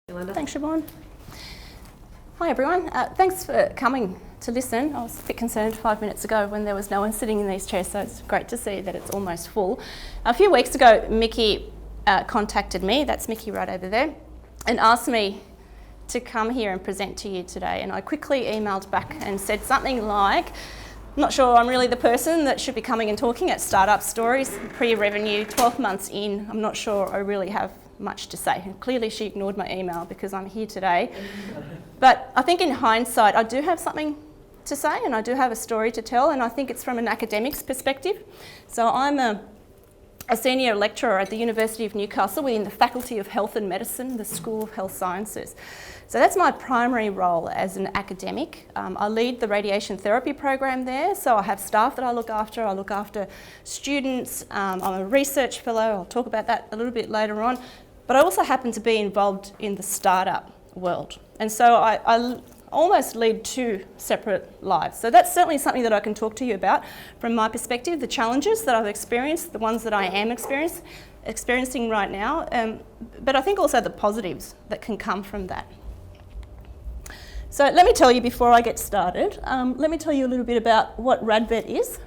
Yolanda. Thanks, Siobhan. Hi, everyone. Thanks for coming to listen. I was a bit concerned 5 minutes ago when there was no one sitting in these chairs, so it's great to see that it's almost full. A few weeks ago, Mickey contacted me, that's Mickey right over there, and asked me to come here and present to you today. And I quickly emailed back and said something like, I'm not sure I'm really the person that should be coming and talking at Startup Stories, pre-revenue, 12 months in. I'm not sure I really have much to say. And clearly she ignored my email because I'm here today. But I think in hindsight, I do have something to say and I do have a story to tell, and I think it's from an academic's perspective. So I'm a senior lecturer at the University of Newcastle within the Faculty of Health and Medicine, the School of Health Sciences. So that's my primary role as an academic. I lead the radiation therapy program there, so I have staff that I look after students, I'm a research fellow, I'll talk about that a little bit later on, but I also happen to be involved in the startup world. And so I almost lead two separate lives. So that's certainly something that I can talk to you about from my perspective, the challenges that I've experienced, the ones that I am experiencing right now, but I think also the positives that can come from that. So let me tell you before I get started, let me tell you a little bit about what RadVet is.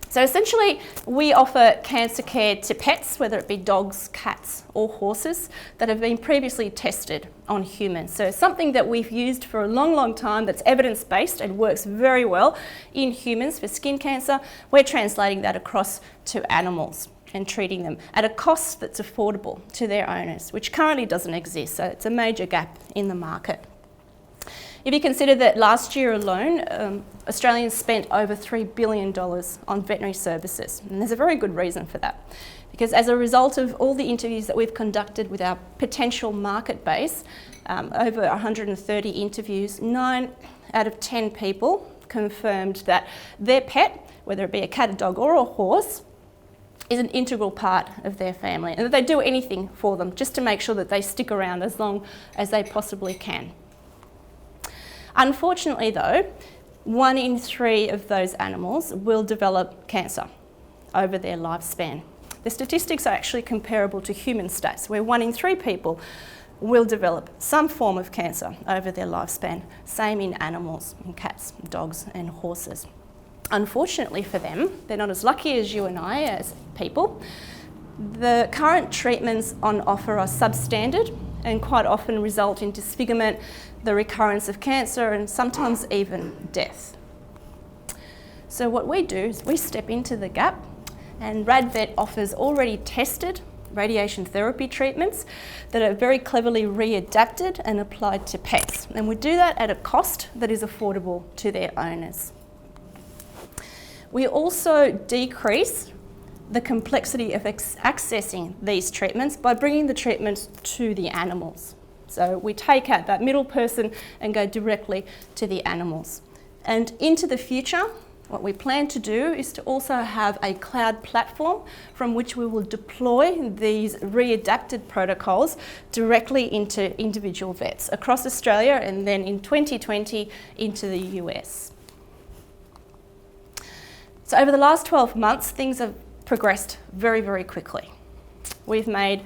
So essentially, we offer cancer care to pets, whether it be dogs, cats, or horses, that have been previously tested on humans. So something that we've used for a long, long time that's evidence-based and works very well in humans for skin cancer, we're translating that across to animals and treating them at a cost that's affordable to their owners, which currently doesn't exist. So it's a major gap in the market. If you consider that last year alone, Australians spent over $3 billion on veterinary services, and there's a very good reason for that. Because as a result of all the interviews that we've conducted with our potential market base, over 130 interviews, 9 out of 10 people confirmed that their pet, whether it be a cat, a dog or a horse, is an integral part of their family, and that they do anything for them just to make sure that they stick around as long as they possibly can. Unfortunately though, 1 in 3 of those animals will develop cancer over their lifespan. The statistics are actually comparable to human stats, where 1 in 3 people will develop some form of cancer over their lifespan. Same in animals, in cats, dogs and horses. Unfortunately for them, they're not as lucky as you and I as people. The current treatments on offer are substandard and quite often result in disfigurement, the recurrence of cancer and sometimes even death. So what we do is we step into the gap, and RadVet offers already tested radiation therapy treatments that are very cleverly readapted and applied to pets. And we do that at a cost that is affordable to their owners. We also decrease the complexity of accessing these treatments by bringing the treatments to the animals. So we take out that middle person and go directly to the animals. And into the future, what we plan to do is to also have a cloud platform from which we will deploy these readapted protocols directly into individual vets across Australia, and then in 2020 into the US. So over the last 12 months, things have progressed very, very quickly. We've met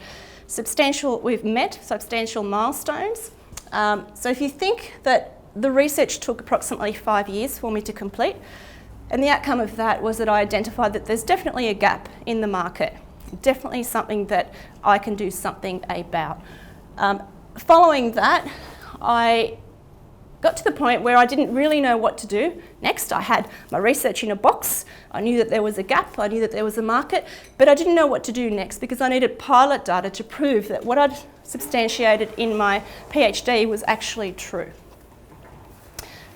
substantial milestones. So if you think that the research took approximately 5 years for me to complete, and the outcome of that was that I identified that there's definitely a gap in the market, definitely something that I can do something about. Following that, I got to the point where I didn't really know what to do next. I had my research in a box. I knew that there was a gap, I knew that there was a market, but I didn't know what to do next because I needed pilot data to prove that what I'd substantiated in my PhD was actually true.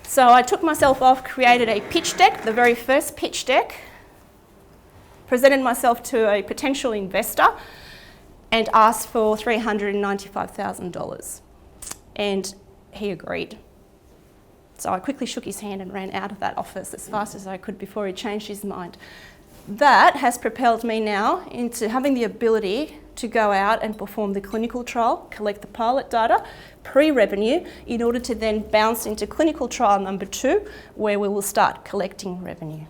So I took myself off, created a pitch deck, the very first pitch deck, presented myself to a potential investor and asked for $395,000. And he agreed. So I quickly shook his hand and ran out of that office as fast as I could before he changed his mind. That has propelled me now into having the ability to go out and perform the clinical trial, collect the pilot data, pre-revenue, in order to then bounce into clinical trial number 2, where we will start collecting revenue.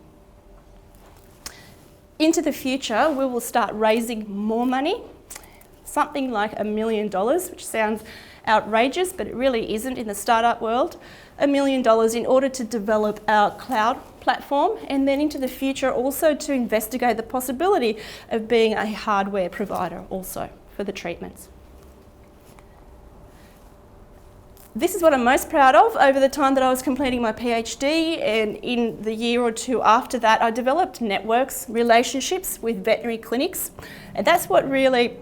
Into the future, we will start raising more money, something like $1 million, which sounds outrageous, but it really isn't in the startup world. $1 million in order to develop our cloud platform, and then into the future also to investigate the possibility of being a hardware provider also for the treatments. This is what I'm most proud of. Over the time that I was completing my PhD, and in the year or two after that, I developed networks, relationships with veterinary clinics, and that's what really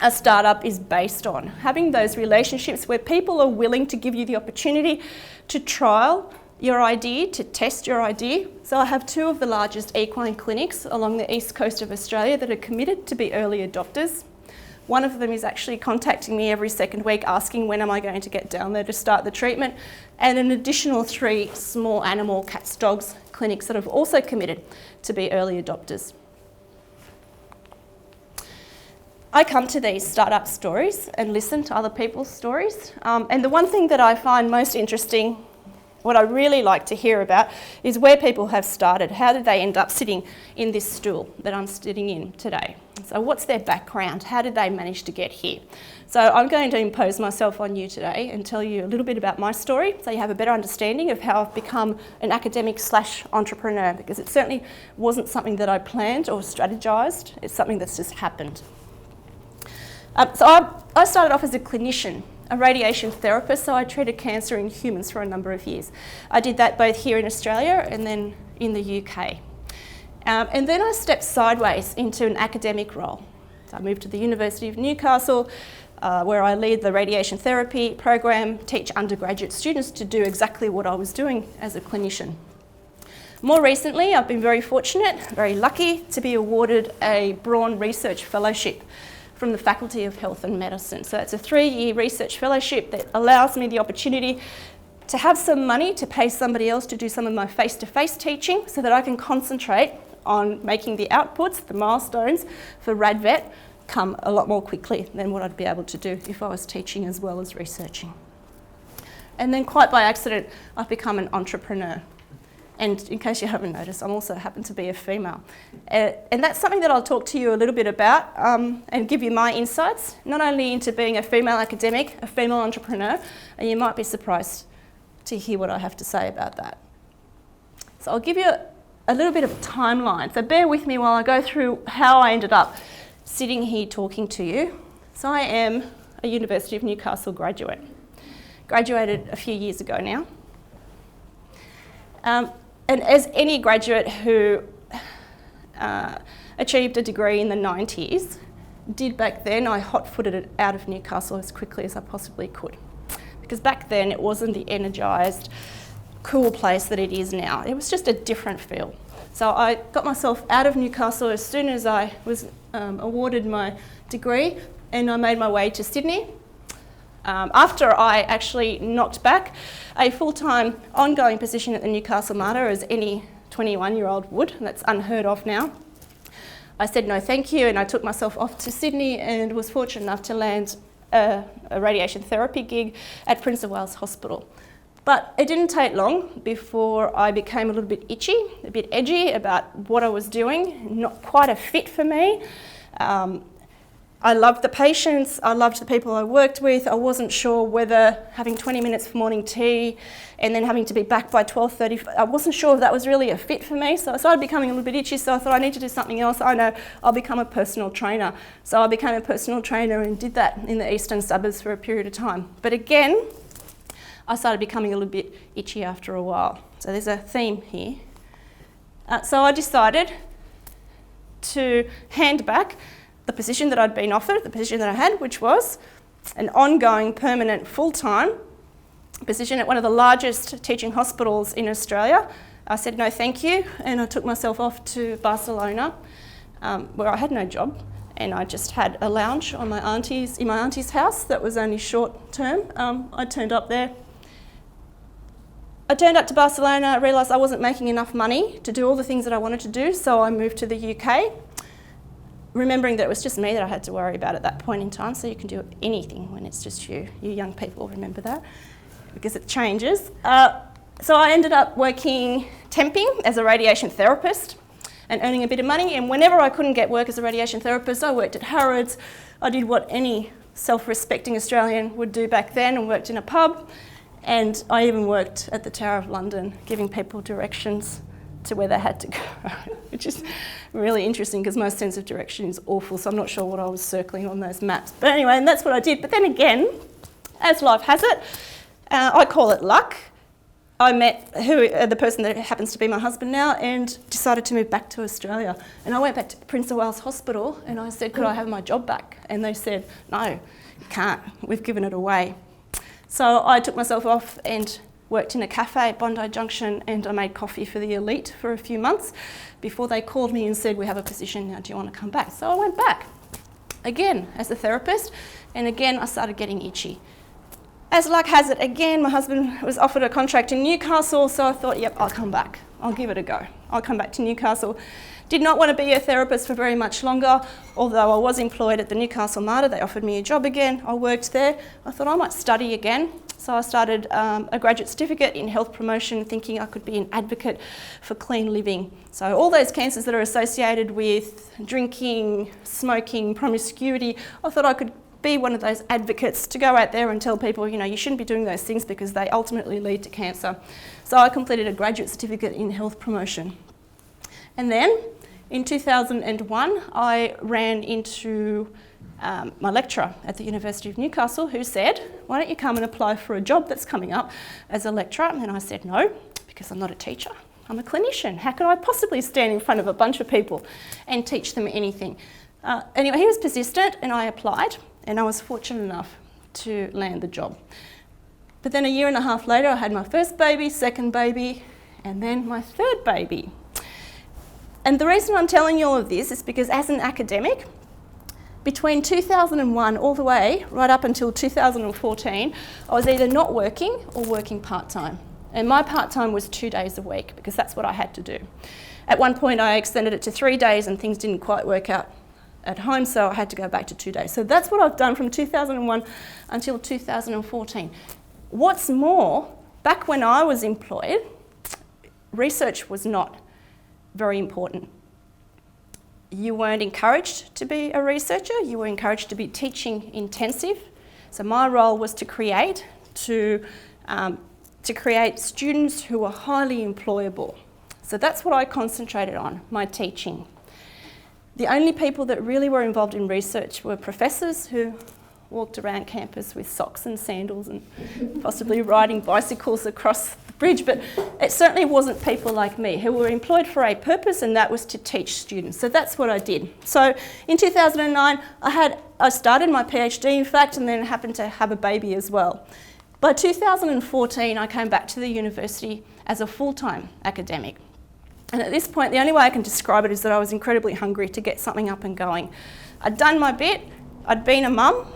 a startup is based on. Having those relationships where people are willing to give you the opportunity to trial your idea, to test your idea. So I have 2 of the largest equine clinics along the east coast of Australia that are committed to be early adopters. One of them is actually contacting me every second week asking when am I going to get down there to start the treatment, and an additional 3 small animal, cats, dogs, clinics that have also committed to be early adopters. I come to these startup stories and listen to other people's stories, and the one thing that I find most interesting, what I really like to hear about, is where people have started. How did they end up sitting in this stool that I'm sitting in today? So what's their background? How did they manage to get here? So I'm going to impose myself on you today and tell you a little bit about my story so you have a better understanding of how I've become an academic/entrepreneur, because it certainly wasn't something that I planned or strategized. It's something that's just happened. So I started off as a clinician, a radiation therapist, so I treated cancer in humans for a number of years. I did that both here in Australia and then in the UK. And then I stepped sideways into an academic role. So I moved to the University of Newcastle, where I lead the radiation therapy program, teach undergraduate students to do exactly what I was doing as a clinician. More recently, I've been very fortunate, very lucky to be awarded a Braun Research Fellowship from the Faculty of Health and Medicine. So it's a 3-year research fellowship that allows me the opportunity to have some money to pay somebody else to do some of my face-to-face teaching so that I can concentrate on making the outputs, the milestones for RadVet come a lot more quickly than what I'd be able to do if I was teaching as well as researching. And then quite by accident, I've become an entrepreneur. And in case you haven't noticed, I also happen to be a female. And that's something that I'll talk to you a little bit about and give you my insights, not only into being a female academic, a female entrepreneur, and you might be surprised to hear what I have to say about that. So I'll give you a little bit of a timeline. So bear with me while I go through how I ended up sitting here talking to you. So I am a University of Newcastle graduate. Graduated a few years ago now. And as any graduate who achieved a degree in the 90s did back then, I hot-footed it out of Newcastle as quickly as I possibly could. Because back then it wasn't the energised, cool place that it is now. It was just a different feel. So I got myself out of Newcastle as soon as I was awarded my degree, and I made my way to Sydney. After I actually knocked back a full-time ongoing position at the Newcastle Mater, as any 21-year-old would, and that's unheard of now, I said no thank you, and I took myself off to Sydney and was fortunate enough to land a radiation therapy gig at Prince of Wales Hospital. But it didn't take long before I became a little bit itchy, a bit edgy about what I was doing, not quite a fit for me. I loved the patients, I loved the people I worked with. I wasn't sure whether having 20 minutes for morning tea and then having to be back by 12:30, I wasn't sure if that was really a fit for me. So I started becoming a little bit itchy, so I thought I need to do something else. I know, I'll become a personal trainer. So I became a personal trainer and did that in the eastern suburbs for a period of time. But again, I started becoming a little bit itchy after a while. So there's a theme here. So I decided to hand back the position that I'd been offered, the position that I had, which was an ongoing, permanent, full-time position at one of the largest teaching hospitals in Australia. I said no thank you, and I took myself off to Barcelona, where I had no job, and I just had a lounge on my auntie's house that was only short term. I turned up there. I turned up to Barcelona, I realised I wasn't making enough money to do all the things that I wanted to do, so I moved to the UK. Remembering that it was just me that I had to worry about at that point in time, so you can do anything when it's just you. You young people remember that, because it changes. So I ended up working temping as a radiation therapist and earning a bit of money. And whenever I couldn't get work as a radiation therapist, I worked at Harrods. I did what any self-respecting Australian would do back then and worked in a pub. And I even worked at the Tower of London, giving people directions to where they had to go, which is really interesting because my sense of direction is awful, so I'm not sure what I was circling on those maps. But anyway, and that's what I did. But then again, as life has it, I call it luck. I met the person that happens to be my husband now and decided to move back to Australia. And I went back to Prince of Wales Hospital and I said, could I have my job back? And they said, no, you can't. We've given it away. So I took myself off and worked in a cafe at Bondi Junction, and I made coffee for the elite for a few months before they called me and said, we have a position now, do you want to come back? So I went back, again, as a therapist, and again, I started getting itchy. As luck has it, again, my husband was offered a contract in Newcastle, so I thought, yep, I'll come back. I'll give it a go. I'll come back to Newcastle. Did not want to be a therapist for very much longer, although I was employed at the Newcastle Mater. They offered me a job again. I worked there. I thought I might study again. So I started a graduate certificate in health promotion, thinking I could be an advocate for clean living. So all those cancers that are associated with drinking, smoking, promiscuity, I thought I could be one of those advocates to go out there and tell people, you know, you shouldn't be doing those things because they ultimately lead to cancer. So I completed a graduate certificate in health promotion. And then in 2001, I ran into my lecturer at the University of Newcastle who said, why don't you come and apply for a job that's coming up as a lecturer? And I said, no, because I'm not a teacher. I'm a clinician. How could I possibly stand in front of a bunch of people and teach them anything? Anyway, he was persistent and I applied, and I was fortunate enough to land the job. But then a year and a half later, I had my first baby, second baby, and then my third baby. And the reason I'm telling you all of this is because as an academic, between 2001 all the way right up until 2014, I was either not working or working part-time. And my part-time was 2 days a week because that's what I had to do. At one point I extended it to 3 days and things didn't quite work out at home, so I had to go back to 2 days. So that's what I've done from 2001 until 2014. What's more, back when I was employed, research was not very important. You weren't encouraged to be a researcher, you were encouraged to be teaching intensive. So my role was to create students who were highly employable. So that's what I concentrated on, my teaching. The only people that really were involved in research were professors who walked around campus with socks and sandals and possibly riding bicycles across the bridge, but it certainly wasn't people like me who were employed for a purpose, and that was to teach students. So that's what I did. So in 2009, I started my PhD, in fact, and then happened to have a baby as well. By 2014, I came back to the university as a full-time academic. And at this point, the only way I can describe it is that I was incredibly hungry to get something up and going. I'd done my bit. I'd been a mum.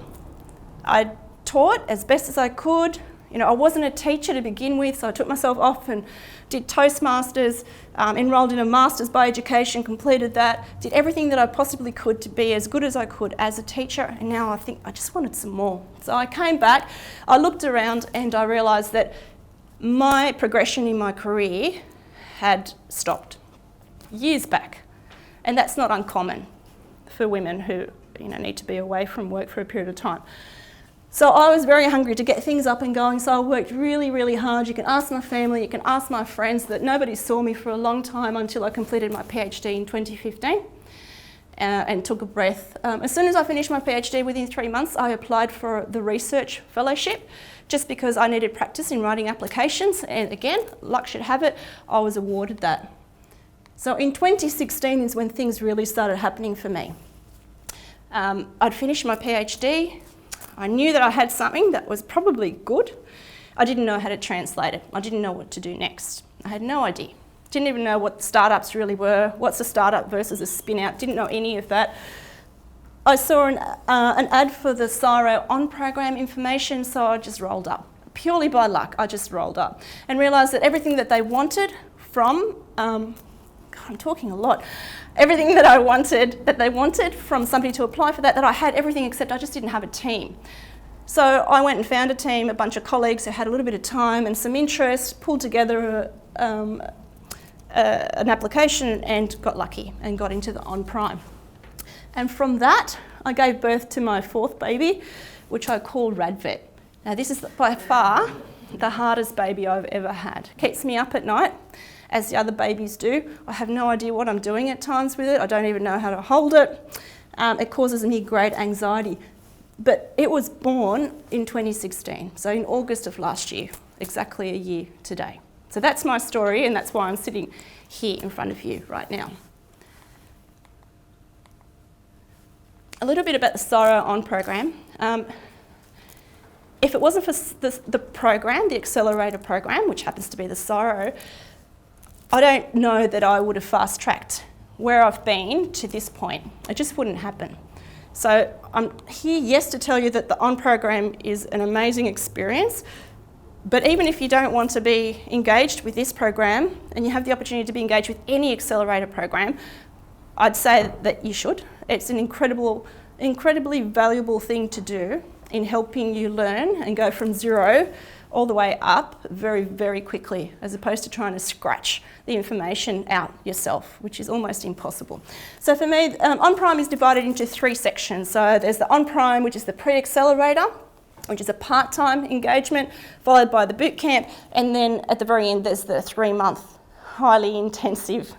I taught as best as I could. You know, I wasn't a teacher to begin with, so I took myself off and did Toastmasters, enrolled in a Masters by Education, completed that, did everything that I possibly could to be as good as I could as a teacher, and now I think I just wanted some more. So I came back, I looked around and I realised that my progression in my career had stopped years back, and that's not uncommon for women who need to be away from work for a period of time. So I was very hungry to get things up and going, so I worked really, really hard. You can ask my family, you can ask my friends that nobody saw me for a long time until I completed my PhD in 2015 and took a breath. As soon as I finished my PhD, within 3 months, I applied for the research fellowship just because I needed practice in writing applications, and again, luck should have it, I was awarded that. So in 2016 is when things really started happening for me. I'd finished my PhD. I knew that I had something that was probably good. I didn't know how to translate it. I didn't know what to do next. I had no idea. Didn't even know what startups really were, what's a startup versus a spin-out, didn't know any of that. I saw an ad for the CSIRO on-program information, so I just rolled up. Purely by luck, I just rolled up and realised that everything that they wanted from, I'm talking a lot, everything that they wanted from somebody to apply for that I had everything, except I just didn't have a team. So I went and found a team, a bunch of colleagues who had a little bit of time and some interest, pulled together an application and got lucky and got into the on-prime. And from that, I gave birth to my fourth baby, which I called RadVet. Now this is by far the hardest baby I've ever had. Keeps me up at night, as the other babies do. I have no idea what I'm doing at times with it. I don't even know how to hold it. It causes me great anxiety. But it was born in 2016, so in August of last year, exactly a year today. So that's my story, and that's why I'm sitting here in front of you right now. A little bit about the CSIRO On program. If it wasn't for the program, the accelerator program, which happens to be the CSIRO, I don't know that I would have fast-tracked where I've been to this point. It just wouldn't happen. So I'm here, yes, to tell you that the On program is an amazing experience, but even if you don't want to be engaged with this program and you have the opportunity to be engaged with any accelerator program, I'd say that you should. It's an incredibly valuable thing to do in helping you learn and go from zero all the way up very, very quickly, as opposed to trying to scratch the information out yourself, which is almost impossible. So for me, On-Prime is divided into three sections. So there's the On-Prime, which is the pre-accelerator, which is a part-time engagement, followed by the boot camp, and then at the very end there's the 3-month highly intensive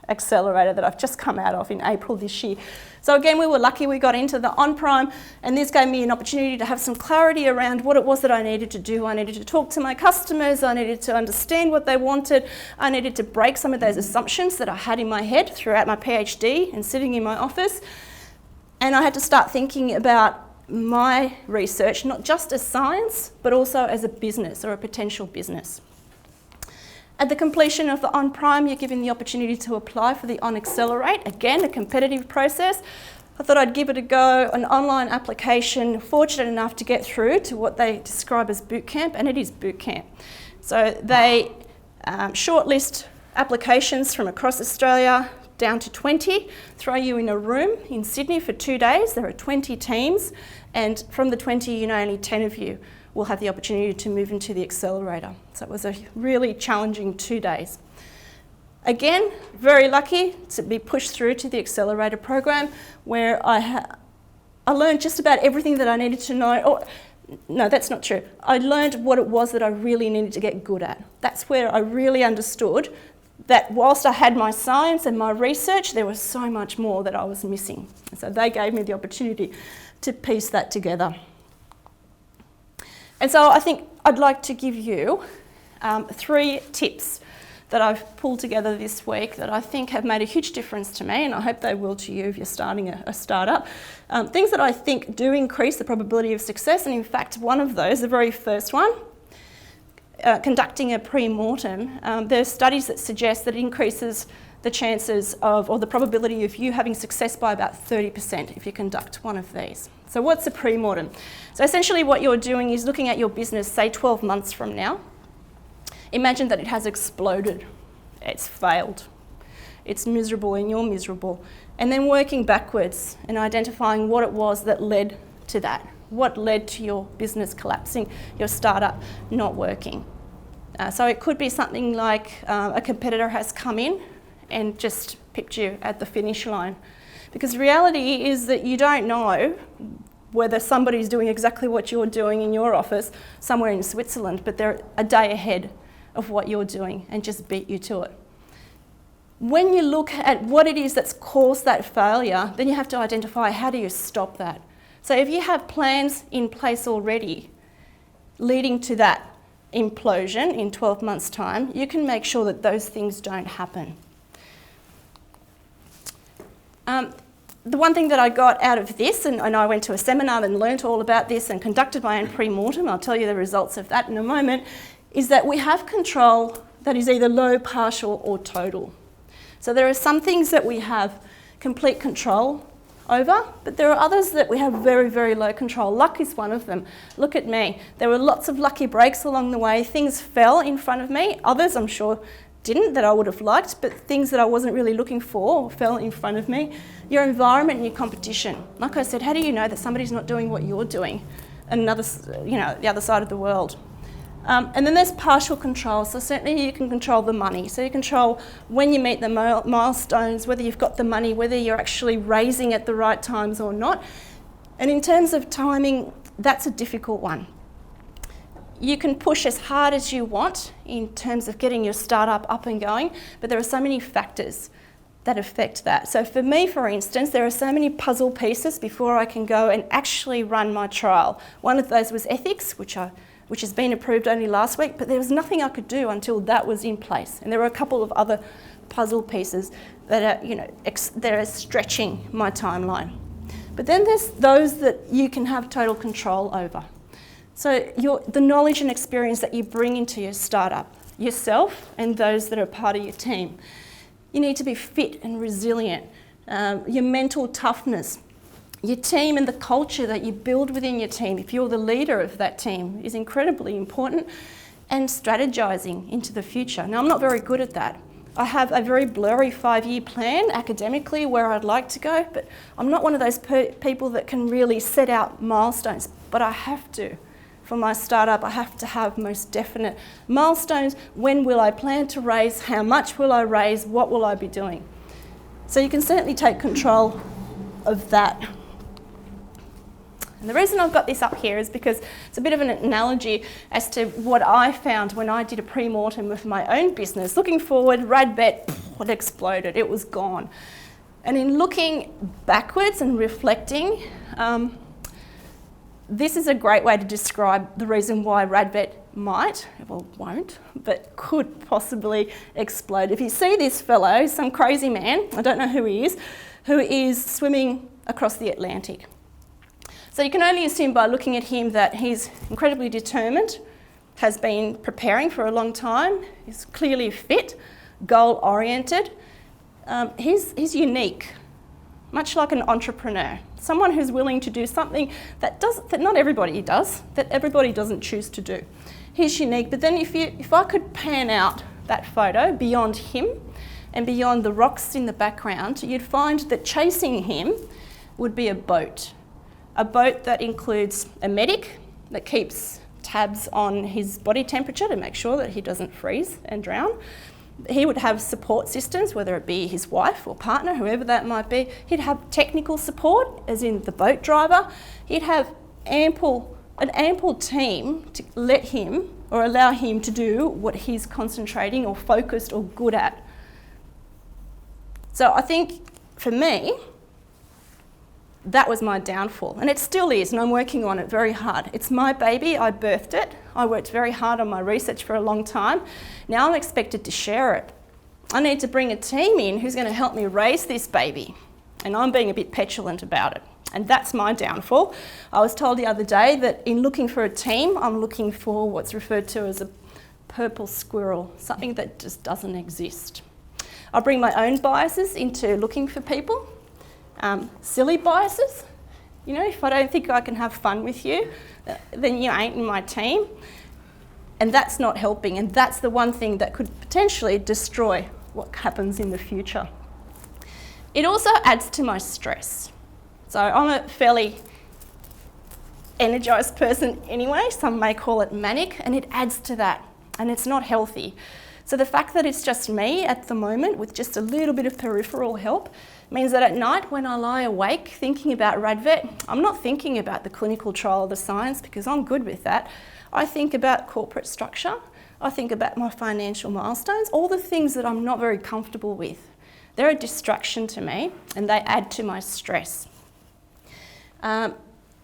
accelerator that I've just come out of in April this year. So again, we were lucky we got into the On-Prime, and this gave me an opportunity to have some clarity around what it was that I needed to do. I needed to talk to my customers, I needed to understand what they wanted, I needed to break some of those assumptions that I had in my head throughout my PhD and sitting in my office. And I had to start thinking about my research, not just as science, but also as a business or a potential business. At the completion of the On-Prime, you're given the opportunity to apply for the On-Accelerate. Again, a competitive process. I thought I'd give it a go, an online application, fortunate enough to get through to what they describe as boot camp, and it is boot camp. So they shortlist applications from across Australia down to 20, throw you in a room in Sydney for 2 days. There are 20 teams, and from the 20, only 10 of you will have the opportunity to move into the accelerator. So it was a really challenging 2 days. Again, very lucky to be pushed through to the accelerator program, where I learned just about everything that I needed to know. No, that's not true. I learned what it was that I really needed to get good at. That's where I really understood that whilst I had my science and my research, there was so much more that I was missing. And so they gave me the opportunity to piece that together. And so I think I'd like to give you 3 tips that I've pulled together this week that I think have made a huge difference to me, and I hope they will to you if you're starting a startup. Things that I think do increase the probability of success, and in fact one of those, the very first one, conducting a pre-mortem, there's studies that suggest that it increases the chances of, or the probability of you having success by about 30% if you conduct one of these. So what's a pre-mortem? So essentially what you're doing is looking at your business, say 12 months from now. Imagine that it has exploded, it's failed, it's miserable and you're miserable, and then working backwards and identifying what it was that led to that. What led to your business collapsing, your startup not working. So it could be something like a competitor has come in and just pipped you at the finish line. Because reality is that you don't know whether somebody's doing exactly what you're doing in your office somewhere in Switzerland, but they're a day ahead of what you're doing and just beat you to it. When you look at what it is that's caused that failure, then you have to identify how do you stop that. So if you have plans in place already leading to that implosion in 12 months' time, you can make sure that those things don't happen. The one thing that I got out of this, and I went to a seminar and learnt all about this and conducted my own pre-mortem, I'll tell you the results of that in a moment, is that we have control that is either low, partial or total. So there are some things that we have complete control over, but there are others that we have very, very low control. Luck is one of them. Look at me. There were lots of lucky breaks along the way. Things fell in front of me. Others, I'm sure, didn't, that I would have liked, but things that I wasn't really looking for fell in front of me. Your environment and your competition. Like I said, how do you know that somebody's not doing what you're doing? Another, the other side of the world. And then there's partial control. So certainly you can control the money. So you control when you meet the milestones, whether you've got the money, whether you're actually raising at the right times or not. And in terms of timing, that's a difficult one. You can push as hard as you want in terms of getting your startup up and going, but there are so many factors that affect that. So for me, for instance, there are so many puzzle pieces before I can go and actually run my trial. One of those was ethics, which has been approved only last week, but there was nothing I could do until that was in place. And there were a couple of other puzzle pieces that are, that are stretching my timeline. But then there's those that you can have total control over. So the knowledge and experience that you bring into your startup, yourself and those that are part of your team. You need to be fit and resilient, your mental toughness, your team and the culture that you build within your team, if you're the leader of that team, is incredibly important, and strategizing into the future. Now, I'm not very good at that. I have a very blurry 5-year plan academically where I'd like to go, but I'm not one of those people that can really set out milestones, but I have to. For my startup, I have to have most definite milestones. When will I plan to raise? How much will I raise? What will I be doing? So you can certainly take control of that. And the reason I've got this up here is because it's a bit of an analogy as to what I found when I did a pre-mortem with my own business. Looking forward, RadVet, it exploded, it was gone. And in looking backwards and reflecting, this is a great way to describe the reason why RadVet might, well won't, but could possibly explode. If you see this fellow, some crazy man, I don't know who is swimming across the Atlantic. So you can only assume by looking at him that he's incredibly determined, has been preparing for a long time, is clearly fit, goal-oriented. He's unique, much like an entrepreneur. Someone who's willing to do something that not everybody does, that everybody doesn't choose to do. He's unique, but then if I could pan out that photo beyond him and beyond the rocks in the background, you'd find that chasing him would be a boat that includes a medic that keeps tabs on his body temperature to make sure that he doesn't freeze and drown. He would have support systems, whether it be his wife or partner, whoever that might be. He'd have technical support, as in the boat driver. He'd have an ample team to let him or allow him to do what he's concentrating or focused or good at. So I think for me, that was my downfall, and it still is, and I'm working on it very hard. It's my baby, I birthed it. I worked very hard on my research for a long time. Now I'm expected to share it. I need to bring a team in who's going to help me raise this baby, and I'm being a bit petulant about it, and that's my downfall. I was told the other day that in looking for a team, I'm looking for what's referred to as a purple squirrel, something that just doesn't exist. I bring my own biases into looking for people. Silly biases. If I don't think I can have fun with you, then you ain't in my team. And that's not helping, and that's the one thing that could potentially destroy what happens in the future. It also adds to my stress. So I'm a fairly energised person anyway, some may call it manic, and it adds to that, and it's not healthy. So the fact that it's just me at the moment with just a little bit of peripheral help means that at night when I lie awake thinking about RadVet, I'm not thinking about the clinical trial of the science because I'm good with that. I think about corporate structure. I think about my financial milestones, all the things that I'm not very comfortable with. They're a distraction to me and they add to my stress. And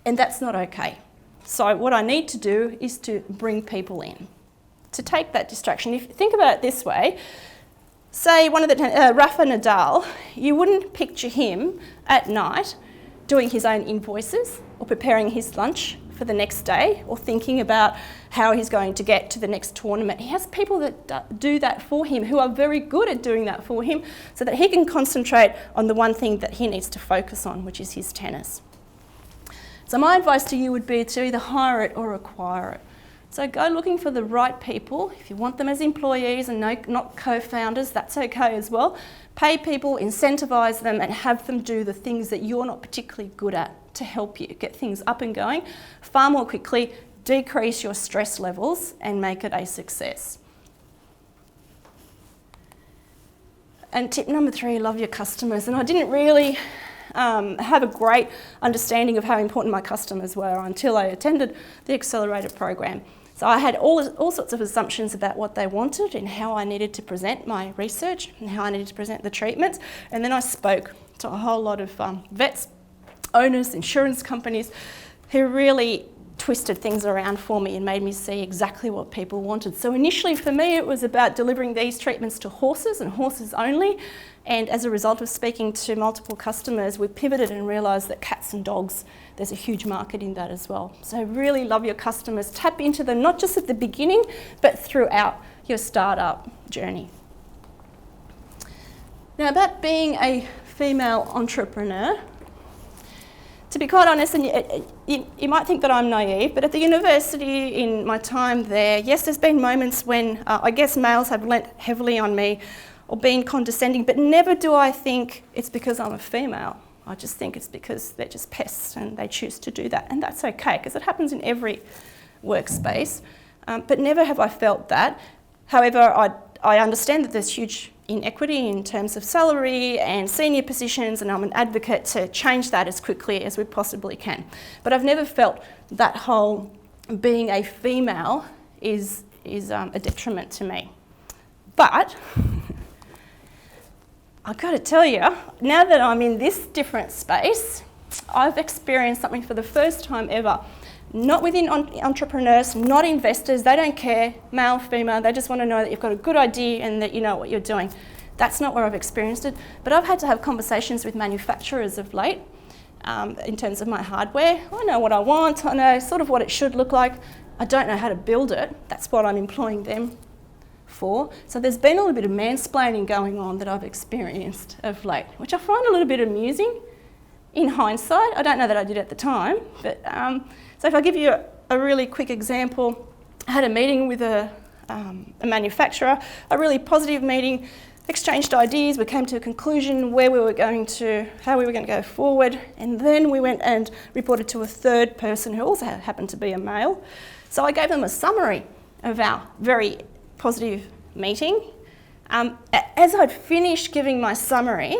that's not okay. So what I need to do is to bring people in to take that distraction. If you think about it this way, say one of the Rafa Nadal, you wouldn't picture him at night doing his own invoices or preparing his lunch for the next day or thinking about how he's going to get to the next tournament. He has people that do that for him who are very good at doing that for him so that he can concentrate on the one thing that he needs to focus on, which is his tennis. So my advice to you would be to either hire it or acquire it. So go looking for the right people. If you want them as employees and not co-founders, that's okay as well. Pay people, incentivise them and have them do the things that you're not particularly good at to help you get things up and going far more quickly, decrease your stress levels and make it a success. And tip number 3, love your customers. And I didn't really have a great understanding of how important my customers were until I attended the accelerator program. So I had all sorts of assumptions about what they wanted and how I needed to present my research and how I needed to present the treatments. And then I spoke to a whole lot of vets, owners, insurance companies who really twisted things around for me and made me see exactly what people wanted. So initially for me it was about delivering these treatments to horses and horses only, and as a result of speaking to multiple customers we pivoted and realised that cats and dogs, there's a huge market in that as well. So really love your customers, tap into them not just at the beginning but throughout your startup journey. Now about being a female entrepreneur, to be quite honest, and you might think that I'm naive, but at the university in my time there, yes, there's been moments when I guess males have lent heavily on me or been condescending, but never do I think it's because I'm a female. I just think it's because they're just pests and they choose to do that, and that's okay because it happens in every workspace, but never have I felt that. However, I understand that there's huge inequity in terms of salary and senior positions, and I'm an advocate to change that as quickly as we possibly can. But I've never felt that whole being a female is a detriment to me. But I've got to tell you, now that I'm in this different space, I've experienced something for the first time ever. Not within entrepreneurs, not investors, they don't care, male, female, they just want to know that you've got a good idea and that you know what you're doing. That's not where I've experienced it, but I've had to have conversations with manufacturers of late in terms of my hardware. I know what I want, I know sort of what it should look like, I don't know how to build it, that's what I'm employing them for. So there's been a little bit of mansplaining going on that I've experienced of late, which I find a little bit amusing in hindsight. I don't know that I did at the time, but so if I give you a really quick example, I had a meeting with a manufacturer, a really positive meeting, exchanged ideas, we came to a conclusion how we were going to go forward, and then we went and reported to a third person who also happened to be a male. So I gave them a summary of our very positive meeting. As I'd finished giving my summary,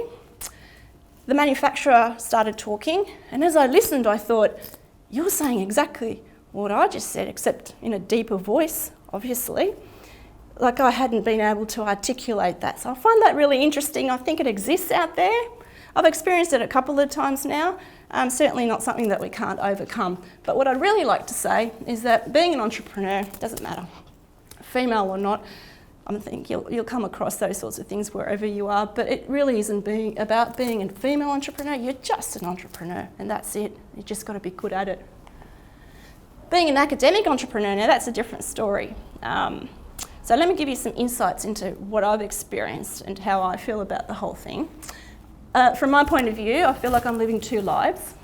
the manufacturer started talking, and as I listened I thought, you're saying exactly what I just said, except in a deeper voice, obviously. Like I hadn't been able to articulate that. So I find that really interesting. I think it exists out there. I've experienced it a couple of times now. Certainly not something that we can't overcome. But what I'd really like to say is that being an entrepreneur doesn't matter, female or not. I think you'll come across those sorts of things wherever you are, but it really isn't about being a female entrepreneur. You're just an entrepreneur, and that's it. You've just got to be good at it. Being an academic entrepreneur, now that's a different story. So let me give you some insights into what I've experienced and how I feel about the whole thing. From my point of view, I feel like I'm living two lives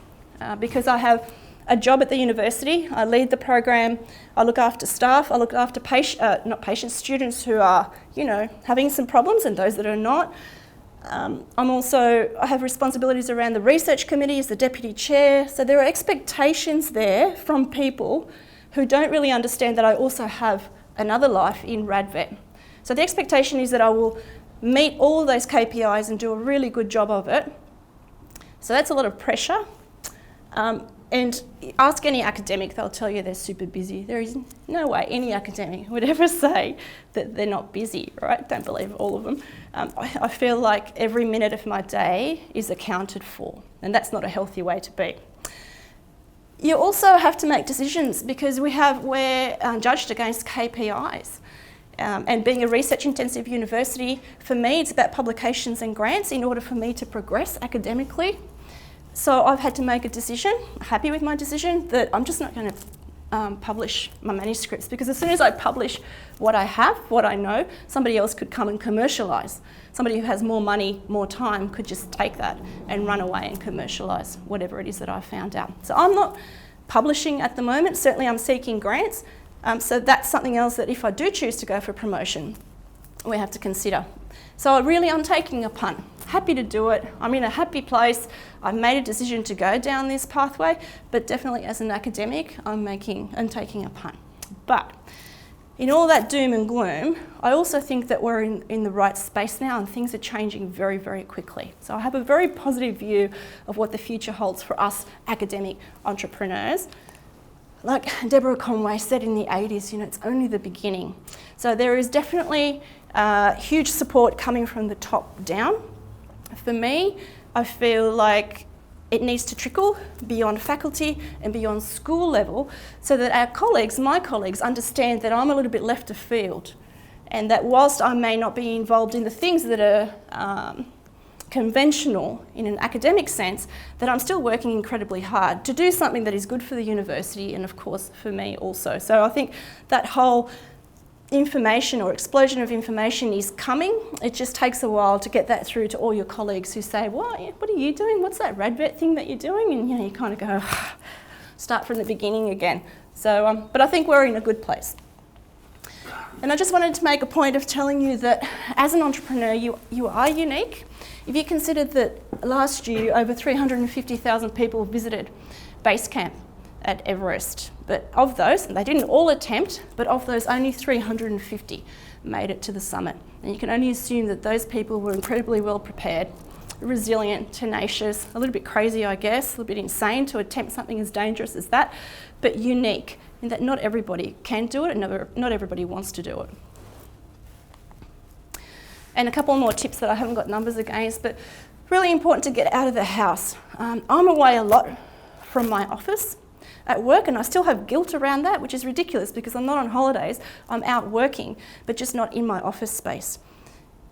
because I have a job at the university. I lead the program, I look after staff, I look after students who are, having some problems and those that are not. I have responsibilities around the research committee as the deputy chair. So there are expectations there from people who don't really understand that I also have another life in RadVet. So the expectation is that I will meet all of those KPIs and do a really good job of it. So that's a lot of pressure. And ask any academic, they'll tell you they're super busy. There is no way any academic would ever say that they're not busy, right? Don't believe all of them. I feel like every minute of my day is accounted for, and that's not a healthy way to be. You also have to make decisions because we're judged against KPIs. And being a research-intensive university, for me, it's about publications and grants in order for me to progress academically. So I've had to make a decision, happy with my decision, that I'm just not going to publish my manuscripts because as soon as I publish what I have, what I know, somebody else could come and commercialise. Somebody who has more money, more time could just take that and run away and commercialise whatever it is that I found out. So I'm not publishing at the moment. Certainly I'm seeking grants. So that's something else that if I do choose to go for promotion, we have to consider. So really I'm taking a punt. happy to do it. I'm in a happy place. I've made a decision to go down this pathway, but definitely as an academic, I'm taking a punt. But in all that doom and gloom, I also think that we're in the right space now and things are changing very, very quickly. So I have a very positive view of what the future holds for us academic entrepreneurs. Like Deborah Conway said in the 80s, it's only the beginning. So there is definitely huge support coming from the top down. For me, I feel like it needs to trickle beyond faculty and beyond school level so that our colleagues, my colleagues, understand that I'm a little bit left of field and that whilst I may not be involved in the things that are conventional in an academic sense, that I'm still working incredibly hard to do something that is good for the university and of course for me also. So I think that whole information or explosion of information is coming. It just takes a while to get that through to all your colleagues who say, what are you doing? What's that RadVet thing that you're doing? And you kind of go, start from the beginning again. So, but I think we're in a good place. And I just wanted to make a point of telling you that as an entrepreneur, you are unique. If you consider that last year, over 350,000 people visited base camp at Everest. But of those, and they didn't all attempt, but of those only 350 made it to the summit. And you can only assume that those people were incredibly well prepared, resilient, tenacious, a little bit crazy, I guess, a little bit insane to attempt something as dangerous as that, but unique in that not everybody can do it and not everybody wants to do it. And a couple more tips that I haven't got numbers against, but really important to get out of the house. I'm away a lot from my office at work, and I still have guilt around that, which is ridiculous because I'm not on holidays, I'm out working, but just not in my office space.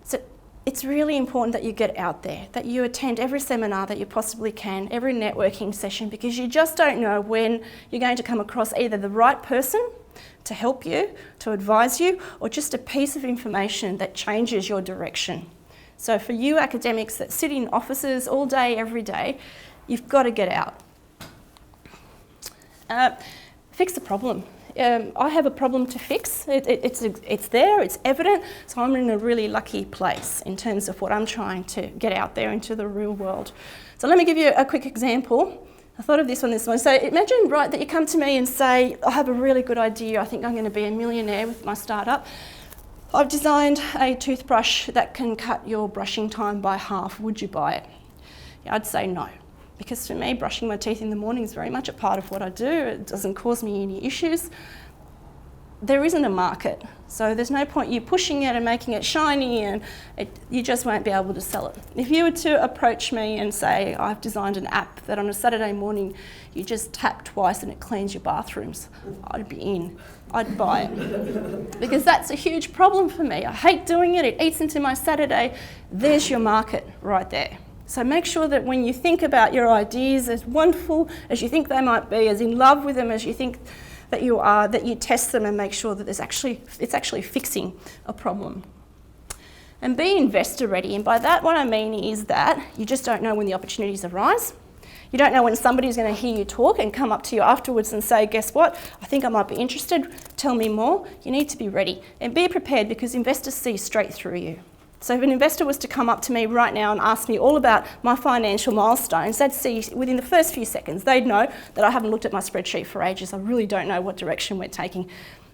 So it's really important that you get out there, that you attend every seminar that you possibly can, every networking session, because you just don't know when you're going to come across either the right person to help you, to advise you, or just a piece of information that changes your direction. So for you academics that sit in offices all day, every day, you've got to get out. Fix the problem. I have a problem to fix. It's there, it's evident, so I'm in a really lucky place in terms of what I'm trying to get out there into the real world. So let me give you a quick example. I thought of this one. So imagine, right, that you come to me and say, I have a really good idea, I think I'm going to be a millionaire with my startup. I've designed a toothbrush that can cut your brushing time by half. Would you buy it? Yeah, I'd say no. Because for me, brushing my teeth in the morning is very much a part of what I do. It doesn't cause me any issues. There isn't a market, so there's no point you pushing it and making it shiny, and you just won't be able to sell it. If you were to approach me and say, I've designed an app that on a Saturday morning you just tap twice and it cleans your bathrooms, I'd be in. I'd buy it. Because that's a huge problem for me. I hate doing it, it eats into my Saturday. There's your market right there. So make sure that when you think about your ideas, as wonderful as you think they might be, as in love with them as you think that you are, that you test them and make sure that it's actually fixing a problem. And be investor ready. And by that what I mean is that you just don't know when the opportunities arise. You don't know when somebody's going to hear you talk and come up to you afterwards and say, guess what, I think I might be interested, tell me more. You need to be ready and be prepared because investors see straight through you. So if an investor was to come up to me right now and ask me all about my financial milestones, they'd see within the first few seconds, they'd know that I haven't looked at my spreadsheet for ages. I really don't know what direction we're taking.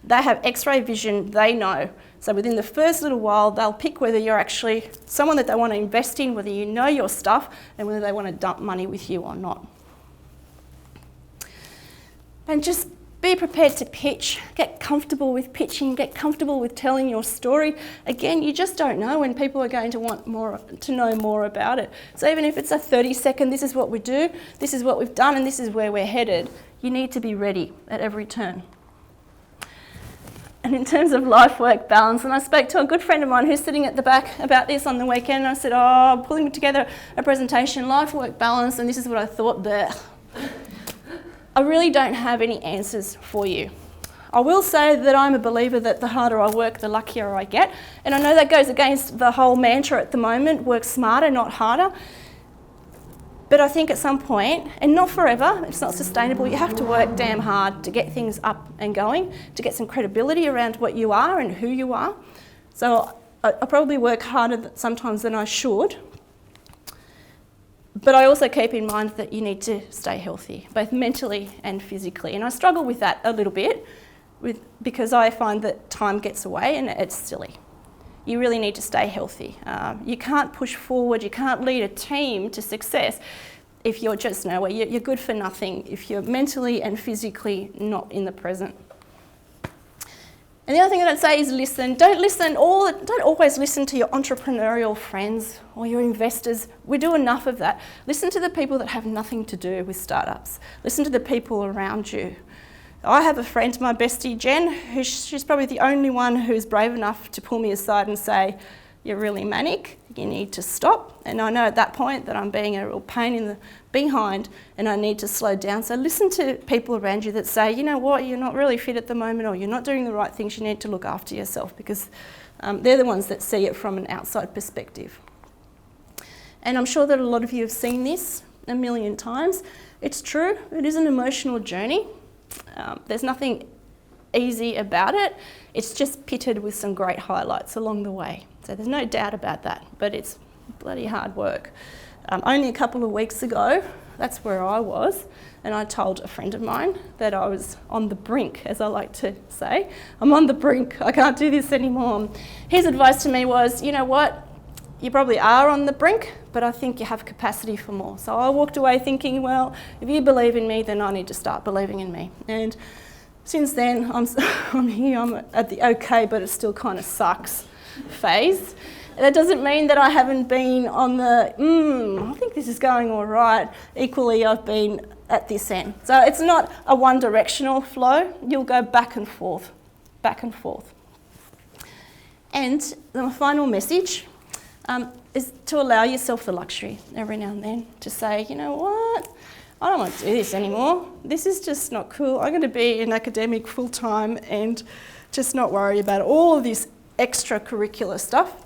They have X-ray vision, they know. So within the first little while, they'll pick whether you're actually someone that they want to invest in, whether you know your stuff, and whether they want to dump money with you or not. And just be prepared to pitch, get comfortable with pitching, get comfortable with telling your story. Again, you just don't know when people are going to want to know more about it. So even if it's a 30-second, this is what we do, this is what we've done, and this is where we're headed, you need to be ready at every turn. And in terms of life-work balance, and I spoke to a good friend of mine who's sitting at the back about this on the weekend, and I said, I'm pulling together a presentation, life-work balance, and this is what I thought there. I really don't have any answers for you. I will say that I'm a believer that the harder I work, the luckier I get. And I know that goes against the whole mantra at the moment, work smarter, not harder. But I think at some point, and not forever, it's not sustainable, you have to work damn hard to get things up and going, to get some credibility around what you are and who you are. So I probably work harder sometimes than I should. But I also keep in mind that you need to stay healthy, both mentally and physically. And I struggle with that a little bit because I find that time gets away and it's silly. You really need to stay healthy. You can't push forward, you can't lead a team to success if you're just nowhere. You're good for nothing if you're mentally and physically not in the present. And the other thing that I'd say is listen. Don't always listen to your entrepreneurial friends or your investors. We do enough of that. Listen to the people that have nothing to do with startups. Listen to the people around you. I have a friend, my bestie Jen, she's probably the only one who's brave enough to pull me aside and say, you're really manic, you need to stop. And I know at that point that I'm being a real pain in the behind and I need to slow down. So listen to people around you that say, you know what, you're not really fit at the moment or you're not doing the right things, you need to look after yourself, because they're the ones that see it from an outside perspective. And I'm sure that a lot of you have seen this a million times. It's true, it is an emotional journey. There's nothing easy about it. It's just pitted with some great highlights along the way. So there's no doubt about that, but it's bloody hard work. Only a couple of weeks ago, that's where I was, and I told a friend of mine that I was on the brink, as I like to say. I'm on the brink, I can't do this anymore. His advice to me was, you know what, you probably are on the brink, but I think you have capacity for more. So I walked away thinking, well, if you believe in me, then I need to start believing in me. And since then, I'm here, I'm at the okay, but it still kind of sucks phase. That doesn't mean that I haven't been on the, I think this is going all right. Equally, I've been at this end. So it's not a one-directional flow. You'll go back and forth, back and forth. And the final message is to allow yourself the luxury every now and then to say, you know what, I don't want to do this anymore. This is just not cool. I'm going to be an academic full-time and just not worry about all of this extracurricular stuff.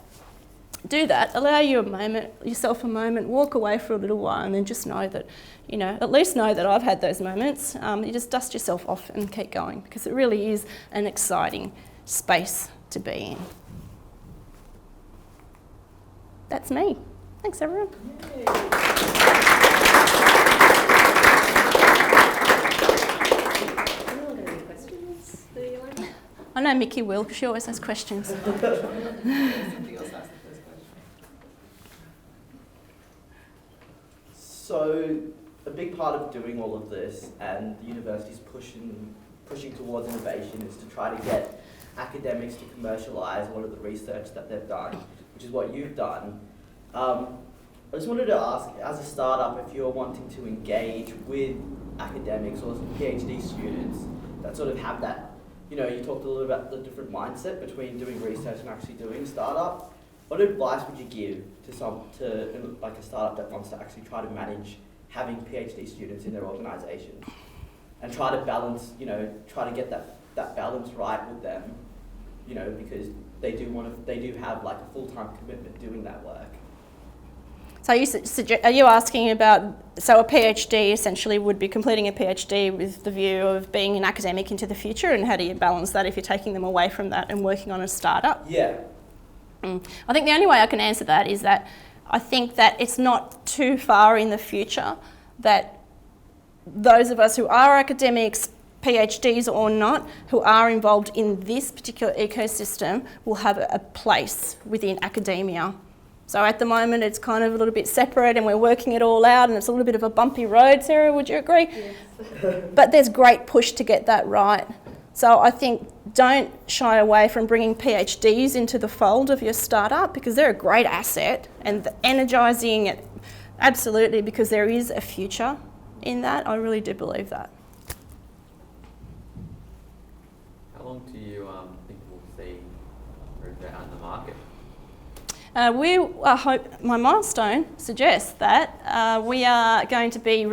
Do that. Allow yourself a moment, walk away for a little while, and then just know that, you know, at least know that I've had those moments. You just dust yourself off and keep going, because it really is an exciting space to be in. That's me. Thanks, everyone. Yay. I know Mickey will, because she always has questions. So a big part of doing all of this, and the university's pushing towards innovation, is to try to get academics to commercialise a lot of the research that they've done, which is what you've done. I just wanted to ask, as a startup, if you're wanting to engage with academics or PhD students that sort of have that, you know, you talked a little about the different mindset between doing research and actually doing startup. What advice would you give to like a startup that wants to actually try to manage having PhD students in their organisation and try to balance, you know, try to get that balance right with them, you know, because they do have like a full-time commitment doing that work. So are you asking about, so a PhD essentially would be completing a PhD with the view of being an academic into the future, and how do you balance that if you're taking them away from that and working on a startup? Yeah. I think the only way I can answer that is that I think that it's not too far in the future that those of us who are academics, PhDs or not, who are involved in this particular ecosystem will have a place within academia. So at the moment it's kind of a little bit separate and we're working it all out, and it's a little bit of a bumpy road. Sarah, would you agree? Yes. But there's great push to get that right. So I think don't shy away from bringing PhDs into the fold of your startup, because they're a great asset, and energising it, absolutely, because there is a future in that. I really do believe that. How long do you think we'll see RadVet out in the market? My milestone suggests that we are going to be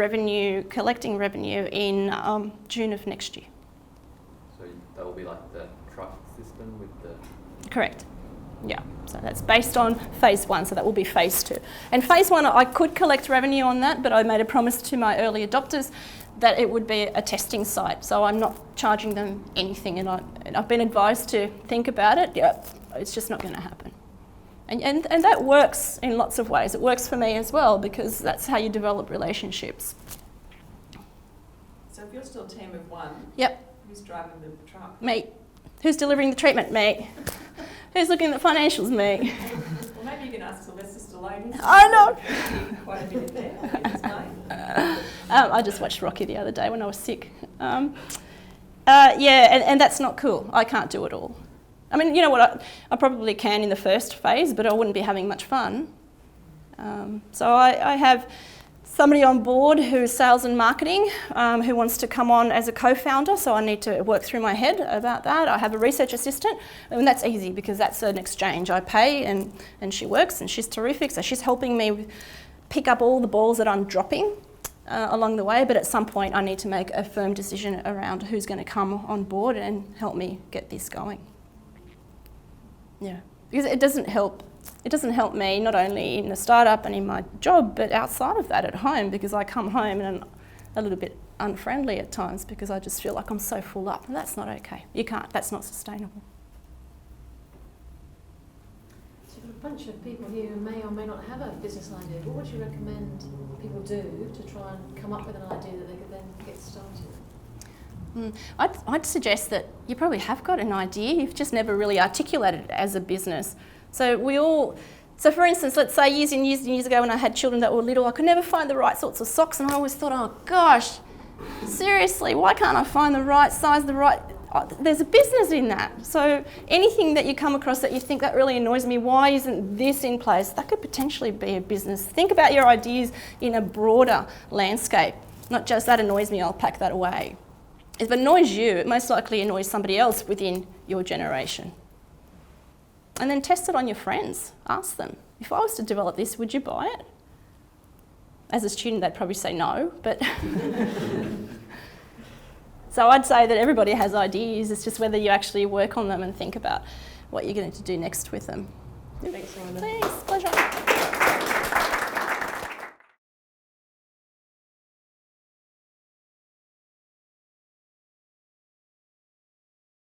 collecting revenue in June of next year. So that will be like the truck system with the... Correct. Yeah. So that's based on phase 1, so that will be phase 2. And phase 1, I could collect revenue on that, but I made a promise to my early adopters that it would be a testing site. So I'm not charging them anything, and I've been advised to think about it. Yeah, it's just not going to happen. And that works in lots of ways. It works for me as well because that's how you develop relationships. So if you're still a team of one, Yep. who's driving the truck? Me. Who's delivering the treatment? Me. Who's looking at the financials? Me. Well, maybe you can ask Sylvester Stallone. I know. Quite a bit there. I just watched Rocky the other day when I was sick. And that's not cool. I can't do it all. I mean, you know what, I probably can in the first phase, but I wouldn't be having much fun. So I have somebody on board who's sales and marketing who wants to come on as a co-founder, so I need to work through my head about that. I have a research assistant, and that's easy because that's an exchange. I pay and she works and she's terrific, so she's helping me pick up all the balls that I'm dropping along the way, but at some point I need to make a firm decision around who's going to come on board and help me get this going. Yeah, because it doesn't help me not only in the startup and in my job, but outside of that at home, because I come home and I'm a little bit unfriendly at times because I just feel like I'm so full up, and that's not okay. You can't, that's not sustainable. So you've got a bunch of people here who may or may not have a business idea. What would you recommend people do to try and come up with an idea that they could then get started? I'd suggest that you probably have got an idea, you've just never really articulated it as a business. So for instance, let's say years and years ago when I had children that were little, I could never find the right sorts of socks, and I always thought, oh gosh, seriously, why can't I find the right size, there's a business in that. So anything that you come across that you think that really annoys me, why isn't this in place? That could potentially be a business. Think about your ideas in a broader landscape, not just that annoys me, I'll pack that away. If it annoys you, it most likely annoys somebody else within your generation. And then test it on your friends. Ask them, if I was to develop this, would you buy it? As a student, they'd probably say no, but... So I'd say that everybody has ideas, it's just whether you actually work on them and think about what you're going to do next with them. Thanks, Yolanda. Thanks, pleasure.